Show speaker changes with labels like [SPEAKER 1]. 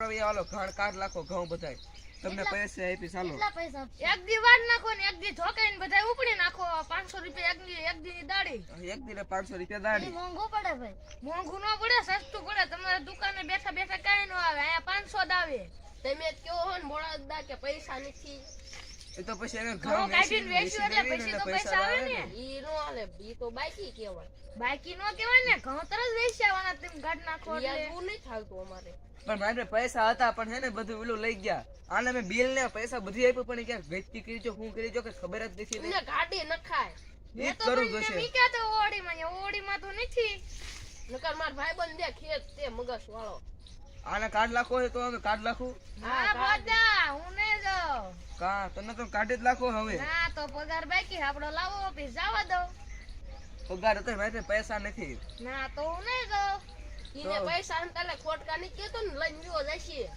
[SPEAKER 1] હવે હાલો ઘર કાઢ લાખો ઘઉં બધાય તમને પૈસા આપી ચાલો
[SPEAKER 2] એક દી વાર નાખો ને એક દી ધોકાઈને બધાય ઉપડી નાખો 500 રૂપિયા એક દી ની દાડી
[SPEAKER 1] એક દી 500 રૂપિયા દાડી
[SPEAKER 2] મોંઘું પડે ભાઈ મોંઘું ન પડે સસ્તું પડે તમારે દુકાને બેઠા બેઠા કાઈ ન આવે અહીંયા 500 જ આવે તમે કયો હો ને મોળા કે પૈસા નથી
[SPEAKER 1] એ તો પછી એને
[SPEAKER 2] ઘઉં કાઢીને વેચ્યું એટલે પછી તો પૈસા આવે ને
[SPEAKER 3] ઈ નો આલે ઈ તો બાકી કહેવાય
[SPEAKER 2] બાકી નો કહેવાય ને ઘઉં તરત વેચાવાના તેમ ગાઢ નાખો એટલે
[SPEAKER 3] એવું નહીં થાતું અમારે
[SPEAKER 1] પણ મારે પૈસા હતા પણ હે ને બધું ઓલું લઈ ગયા આને મેં બિલ ને પૈસા બધી આપ્યું પણ ક્યાંક વેચતી કરી જો હું કરી જો કે ખબર જ નથી ને
[SPEAKER 3] ગાડી નખાય
[SPEAKER 1] ઈ કરું જોશે
[SPEAKER 2] મી કે તો ઓડીમાં તો નથી
[SPEAKER 3] નકર માર ભાઈબંધ દે ખેત તે મગસ વાળો
[SPEAKER 1] આને કાર્ડ લાખો હોય તો અમે કાર્ડ લાખું
[SPEAKER 2] હા બોડા હું નહીં જાઉં
[SPEAKER 1] કા તને તો કાર્ડ જ લાખો હવે
[SPEAKER 2] ના તો પગાર બાકી આપણો લાવો ઓફિસ જવા દો
[SPEAKER 1] પગાર હતો મારે પૈસા નથી
[SPEAKER 2] ના તો હું નહીં જાઉં
[SPEAKER 3] ઈને પૈસા અંતલે ખોટકા ની કેતો ને લઈને જો જશે